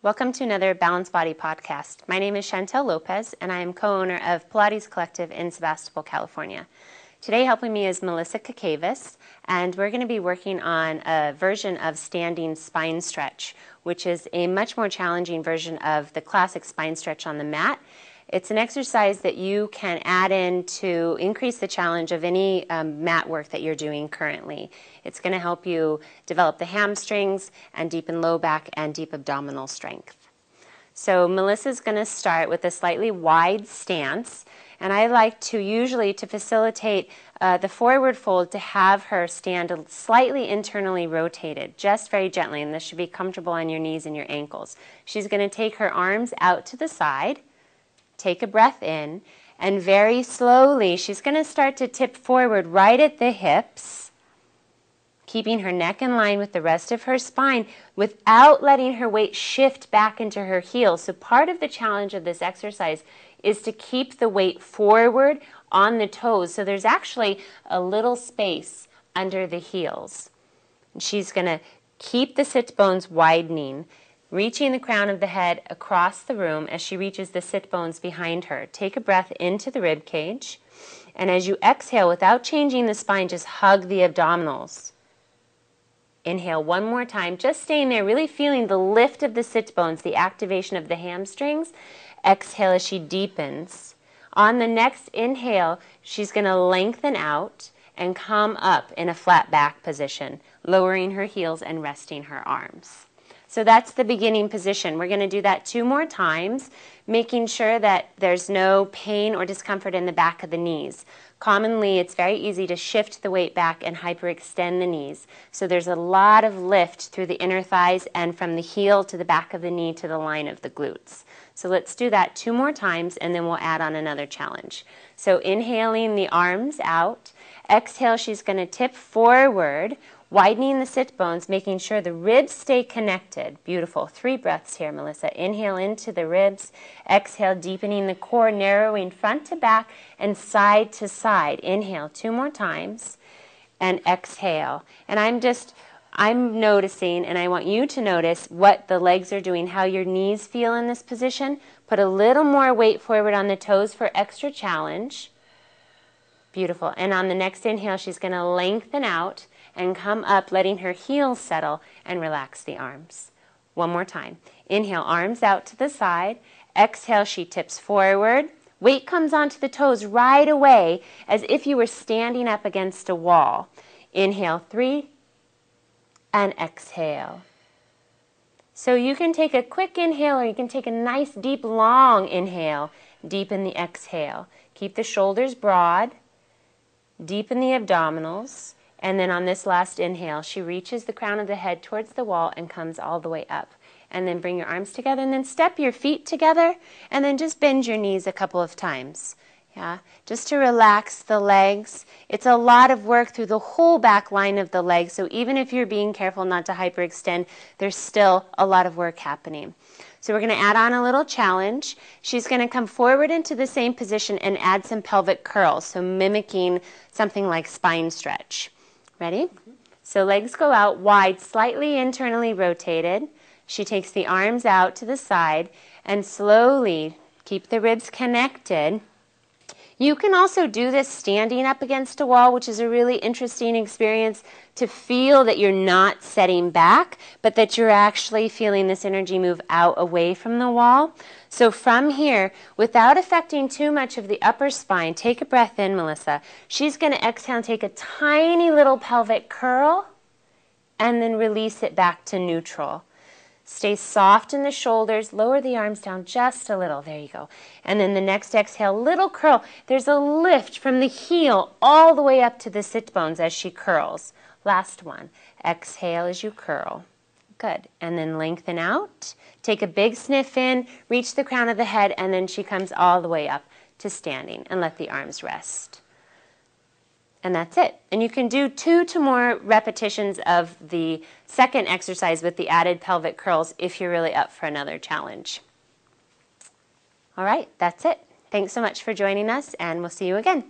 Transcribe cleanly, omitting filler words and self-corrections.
Welcome to another Balanced Body podcast. My name is Chantel Lopez, and I am co-owner of Pilates Collective in Sebastopol, California. Today helping me is Melissa Kakavis, and we're going to be working on a version of standing spine stretch, which is a much more challenging version of the classic spine stretch on the mat. It's an exercise that you can add in to increase the challenge of any mat work that you're doing currently. It's going to help you develop the hamstrings and deepen low back and deep abdominal strength. So Melissa's going to start with a slightly wide stance, and I like to usually to facilitate the forward fold to have her stand slightly internally rotated, just very gently, and this should be comfortable on your knees and your ankles. She's going to take her arms out to the side. Take a breath in, and very slowly she's going to start to tip forward right at the hips, keeping her neck in line with the rest of her spine without letting her weight shift back into her heels. So part of the challenge of this exercise is to keep the weight forward on the toes. So there's actually a little space under the heels. And she's going to keep the sit bones widening, reaching the crown of the head across the room as she reaches the sit bones behind her. Take a breath into the rib cage, and as you exhale, without changing the spine, just hug the abdominals. Inhale one more time, just staying there, really feeling the lift of the sit bones, the activation of the hamstrings. Exhale as she deepens. On the next inhale, she's going to lengthen out and come up in a flat back position, lowering her heels and resting her arms. So that's the beginning position. We're going to do that 2 more times, making sure that there's no pain or discomfort in the back of the knees. Commonly, it's very easy to shift the weight back and hyperextend the knees. So there's a lot of lift through the inner thighs and from the heel to the back of the knee to the line of the glutes. So let's do that 2 more times, and then we'll add on another challenge. So inhaling the arms out. Exhale, she's going to tip forward, widening the sit bones, making sure the ribs stay connected. Beautiful. 3 breaths here, Melissa. Inhale into the ribs. Exhale, deepening the core, narrowing front to back and side to side. Inhale 2 more times, and exhale. And I'm noticing, and I want you to notice what the legs are doing, how your knees feel in this position. Put a little more weight forward on the toes for extra challenge. Beautiful. And on the next inhale, she's going to lengthen out and come up, letting her heels settle and relax the arms. 1 more time. Inhale, arms out to the side. Exhale, she tips forward. Weight comes onto the toes right away as if you were standing up against a wall. Inhale 3 and exhale. So you can take a quick inhale or you can take a nice deep long inhale. Deepen the exhale. Keep the shoulders broad. Deepen the abdominals. And then on this last inhale, she reaches the crown of the head towards the wall and comes all the way up. And then bring your arms together and then step your feet together and then just bend your knees a couple of times. Yeah, just to relax the legs. It's a lot of work through the whole back line of the legs, so even if you're being careful not to hyperextend, there's still a lot of work happening. So we're going to add on a little challenge. She's going to come forward into the same position and add some pelvic curls, so mimicking something like spine stretch. Ready? So legs go out wide, slightly internally rotated. She takes the arms out to the side and slowly keep the ribs connected. You can also do this standing up against a wall, which is a really interesting experience to feel that you're not setting back, but that you're actually feeling this energy move out away from the wall. So from here, without affecting too much of the upper spine, take a breath in, Melissa. She's going to exhale and take a tiny little pelvic curl and then release it back to neutral. Stay soft in the shoulders, lower the arms down just a little. There you go. And then the next exhale, little curl. There's a lift from the heel all the way up to the sit bones as she curls. Last one. Exhale as you curl. Good. And then lengthen out. Take a big sniff in, reach the crown of the head, and then she comes all the way up to standing and let the arms rest. And that's it. And you can do 2 to more repetitions of the second exercise with the added pelvic curls if you're really up for another challenge. All right, that's it. Thanks so much for joining us, and we'll see you again.